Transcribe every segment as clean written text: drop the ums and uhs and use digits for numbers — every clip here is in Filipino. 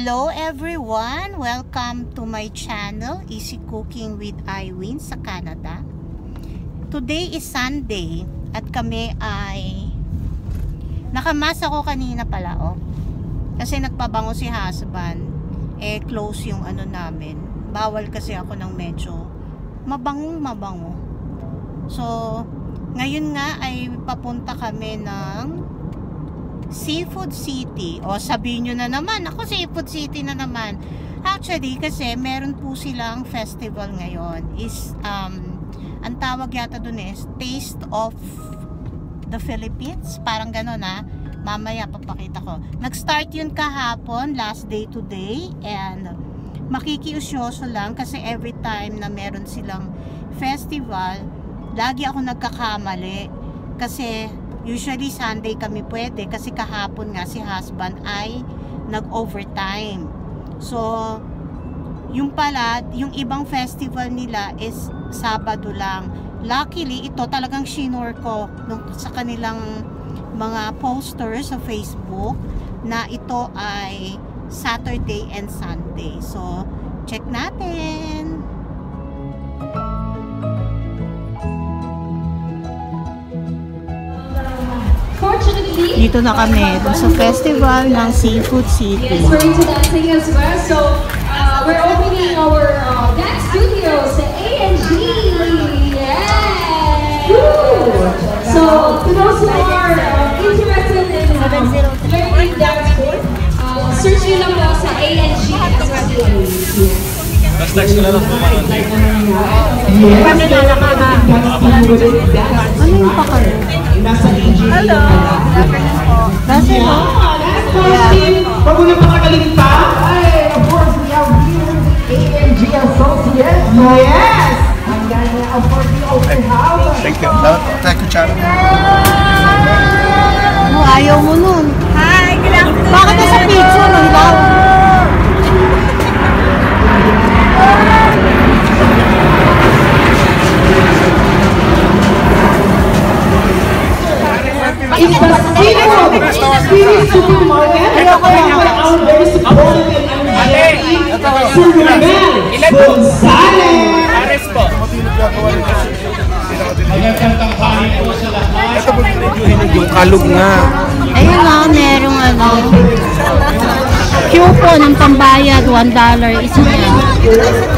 Hello everyone! Welcome to my channel, Easy Cooking with Iwin sa Canada. Today is Sunday at kami ay nakamas ako kanina pala kasi nagpabango si husband. Close yung ano namin. Bawal kasi ako ng medyo mabango. So, ngayon nga ay papunta kami ng Seafood City. O sabihin nyo na naman, ako Seafood City na naman. Actually, kasi meron po silang festival ngayon. Ang tawag yata dun is Taste of the Philippines. Parang gano'n Mamaya papakita ko. Nag-start yun kahapon, last day today. And makikiusyoso lang kasi every time na meron silang festival, lagi ako nagkakamali. Kasi usually Sunday kami pwede kasi kahapon nga si husband ay nag-overtime. So, yung pala, yung ibang festival nila is Sabado lang. Luckily, ito talagang shinore ko sa kanilang mga posters sa Facebook na ito ay Saturday and Sunday. So, check natin. Dito na kami dun sa festival ng Seafood City. Yes, we're into dancing as well. So, we're opening our dance studio sa A&G. Yes! So, to those who are interested in learning dance sport, search nyo lang po sa A&G. Basta next ko na lang po Ano yung pakalo? Hello! Kasi mo? Pag ulit makagaling pa, ay, of course, we have here A&G Associates. Yes! And then, of course, we also have... Thank you. Thank you, Charo. Ayaw mo nun. Hi, good afternoon! Bakit nasa picture? Hilaw? It's the Spirit Supermarket. Our very supportive and energetic Sir Mabel Gonzalez. Ares po. Ito po yung kalog nga. Ayun merong coupon ng pambayad, $1 isa yan.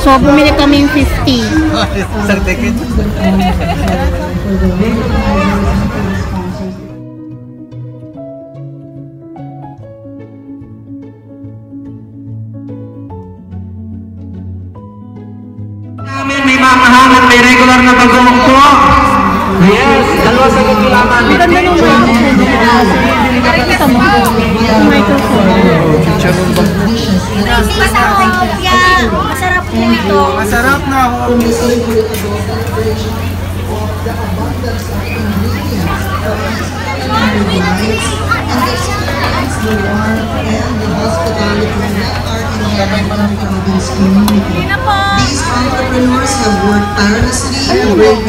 So, bumili kaming 50. Isang ticket. May mamahangan, may regular na bagong po. Yes, dalawa sa kailangan. Kita mo? Yung microphone. Masarap po ito. Masarap na ako. These entrepreneurs have worked tirelessly to bring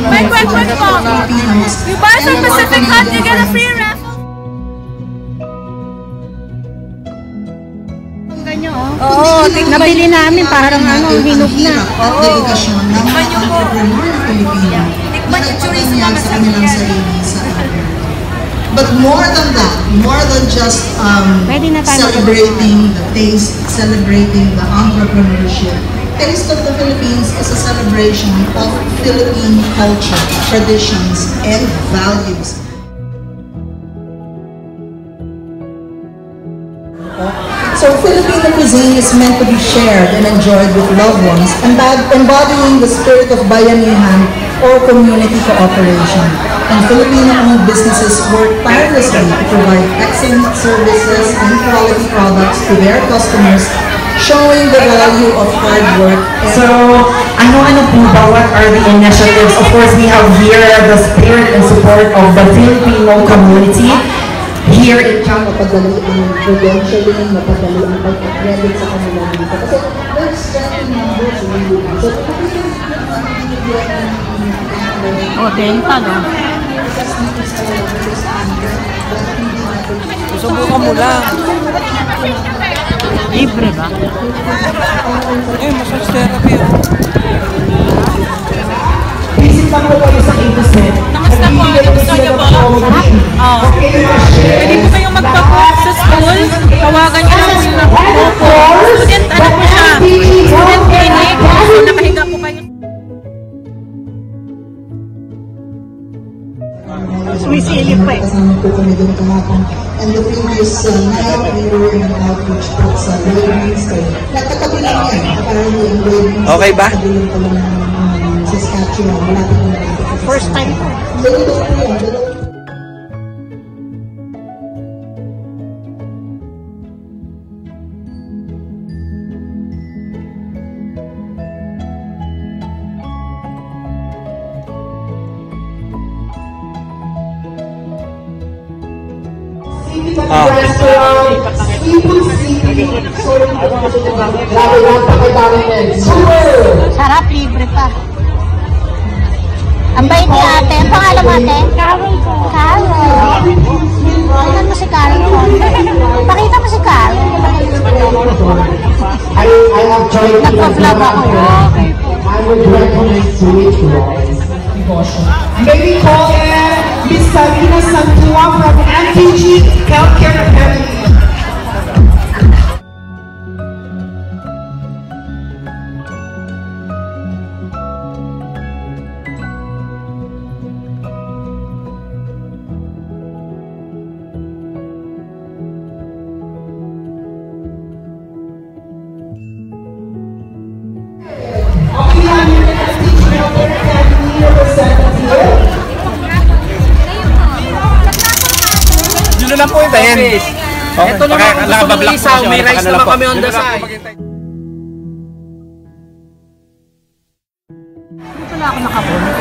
My question po, you buy some Pacific Hut, you get a free raffle. Oo, nabili namin parang hinog na. dedikasyon ng mga entrepreneur na Pilipino na nagpapanya sa kanilang sarili sa atin. But more than that, more than just celebrating the taste, celebrating the entrepreneurship, Taste of the Philippines is a celebration of Philippine culture, traditions, and values. So Filipino cuisine is meant to be shared and enjoyed with loved ones, embodying the spirit of bayanihan or community cooperation. And Filipino-owned businesses work tirelessly to provide excellent services and quality products to their customers, showing the value of hard work. So, ano po ba? What are the initiatives? Of course, we have here the spirit and support of the Filipino community. Here in Canada. Mapadali ang credentialing, mapadali ang pag-credit sa kanila dito. Kasi there's 20 members really. So, Dental Susubukan mo lang. Libre ba? Eh, massage therapy. Visit lang po kayo sa Indoset. Kamusta po? Gusto niyo po? Oo. Pwede po kayong magpa-book sa school. Tawagan niyo lang yung student, ano po siya? Student clinic. So, nakahiga po kayo. Sumisilip pa eh. Kasama po kami doon kahapon. And the previous night, we were in an outreach po sa Lloydminster. Nakatabi lang yan. Apparently, ang Lloydminster. Okay ba? Kabilang po lang ng Saskatchewan. Malapit na lang. First time ko. Dalawa po yan. Dalawa. Restaurant, Seafood City. Sorry, grabe lang pa kay Darren. Super! Sarap, libre pa. Ang bait ni ate. Ang pangalan mo ate? Carol po. Carol. Tingnan mo si Carol po. Pakita mo si Carol. I have joined Nagpa-vlog ako. I would recommend Switch Rice. Maybe call in Miss Sabina Santua from MTG Healthcare Academy. Yun lang po yung tayin. Ito naman kung gusto mong isaw, may rice naman kami on the side. Dito na ako nakabunod.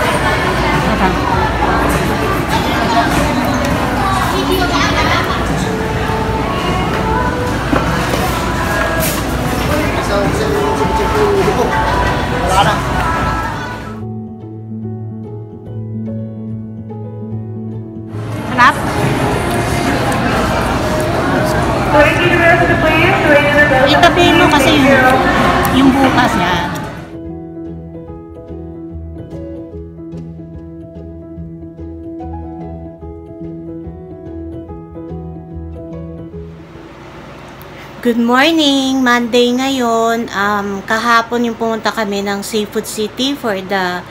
Sarap? Itabi mo kasi yung bukas yan. Good morning! Monday ngayon. Kahapon yung pumunta kami ng Seafood City for the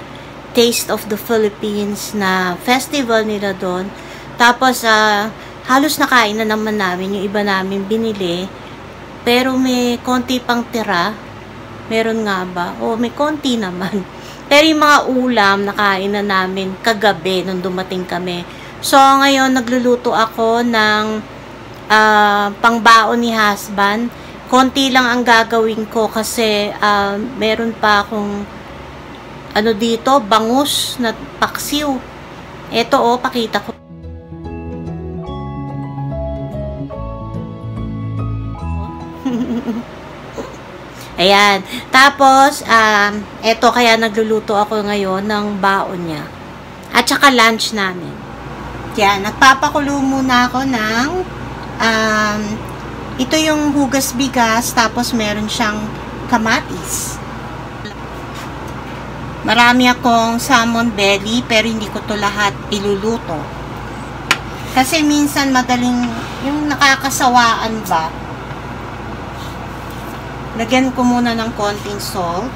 Taste of the Philippines na festival nila doon. Tapos, halos nakain na naman namin yung iba namin binili. Pero may konti pang tira. Meron nga ba? O, may konti naman. Pero yung mga ulam, nakain na namin kagabi nung dumating kami. So, ngayon, nagluluto ako ng pangbaon ni husband. Konti lang ang gagawin ko kasi meron pa akong ano dito, bangus na paksiw. Ito pakita ko. Ayan. Tapos, eto kaya nagluluto ako ngayon ng baon niya. At saka lunch namin. Yan. Nagpapakulo muna ako ng ito yung hugas bigas, tapos meron siyang kamatis. Marami akong salmon belly, pero hindi ko to lahat iluluto. Kasi minsan madaling, yung nakakasawaan ba, lagyan ko muna ng konting salt,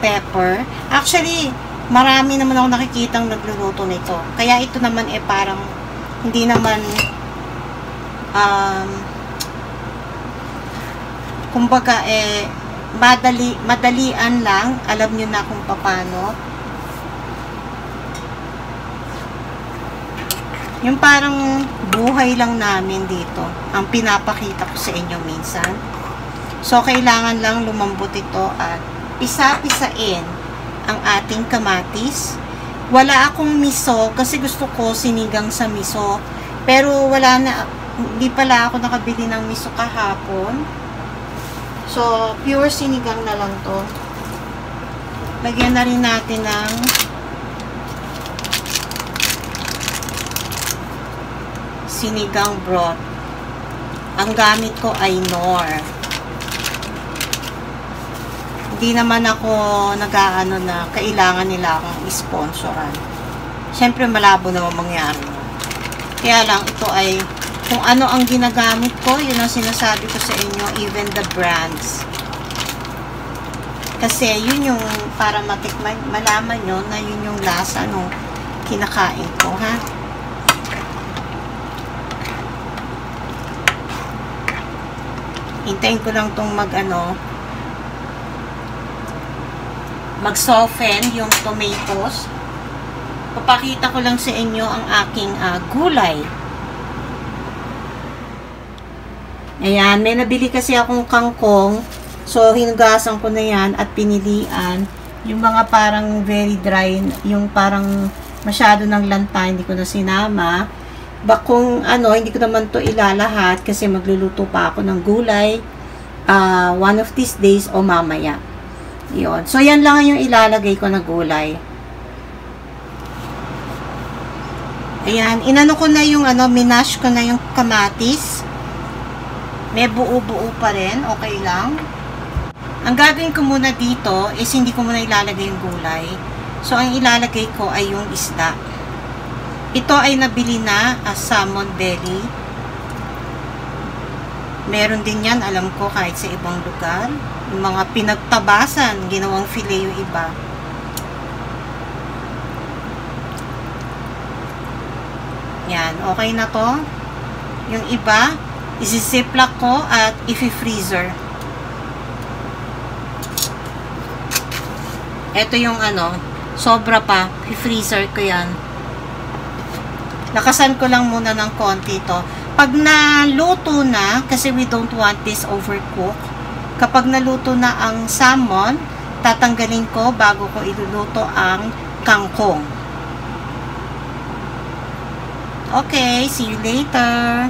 pepper. Actually, marami naman ako nakikitang nagluluto nito. Kaya ito naman parang hindi naman kumbaga madalian lang. Alam nyo na kung paano. Yung parang buhay lang namin dito. Ang pinapakita ko sa inyo minsan. So, kailangan lang lumambot ito at pisa-pisain ang ating kamatis. Wala akong miso kasi gusto ko sinigang sa miso. Pero wala na, hindi pala ako nakabili ng miso kahapon. So, pure sinigang na lang to. Lagyan na rin natin ng sinigang broth. Ang gamit ko ay Knorr. Hindi naman ako nag-aano na kailangan nila akong sponsoran. Siyempre malabo naman mangyari. Kaya lang ito ay kung ano ang ginagamit ko, yun ang sinasabi ko sa inyo, even the brands. Kasi yun yung para malaman nyo na yun yung lasa nung kinakain ko, ha? Hintayin ko lang tong mag-soften yung tomatoes. Papakita ko lang sa inyo ang aking gulay. Ayan, may nabili kasi akong kangkong. So, hinugasan ko na yan at pinilian. Yung mga parang very dry, yung parang masyado ng lanta, hindi ko na sinama. Kung hindi ko naman to ilalahat kasi magluluto pa ako ng gulay. One of these days o mamaya. Yun. So, yan lang yung ilalagay ko na gulay. Ayan. Inano ko na yung minash ko na yung kamatis. May buo-buo pa rin. Okay lang. Ang gagawin ko muna dito is hindi ko muna ilalagay yung gulay. So, ang ilalagay ko ay yung isda. Ito ay nabili na salmon belly. Meron din yan, alam ko, kahit sa ibang lugar. Yung mga pinagtabasan, ginawang filet yung iba. Yan, okay na to. Yung iba, isi-ziplock ko at i-freezer. Ito yung sobra pa, i-freezer ko yan. Lakasan ko lang muna ng konti to. Pag naluto na, kasi we don't want this overcooked, kapag naluto na ang salmon, tatanggalin ko bago ko iluluto ang kangkong. Okay, see you later.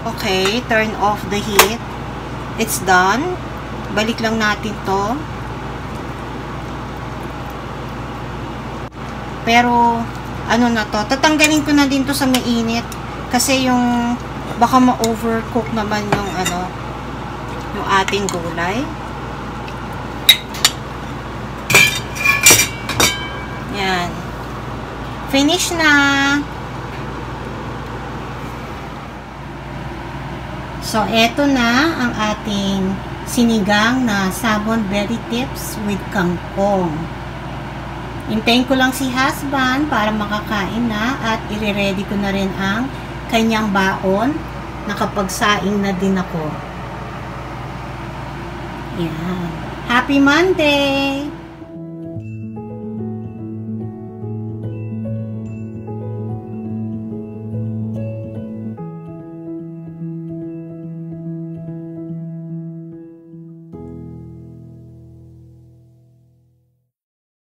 Okay, turn off the heat. It's done. Balik lang natin to. Pero, na to? Tatanggalin ko na din to sa mainit. Kasi yung, baka ma-overcook naman yung, yung ating gulay. Yan. Finish na. So, eto na ang ating sinigang na salmon belly tips with kangkong. Hintayin ko lang si husband para makakain na at ire-ready ko na rin ang kanyang baon. Nakapagsaing na din ako. Yan. Happy Monday!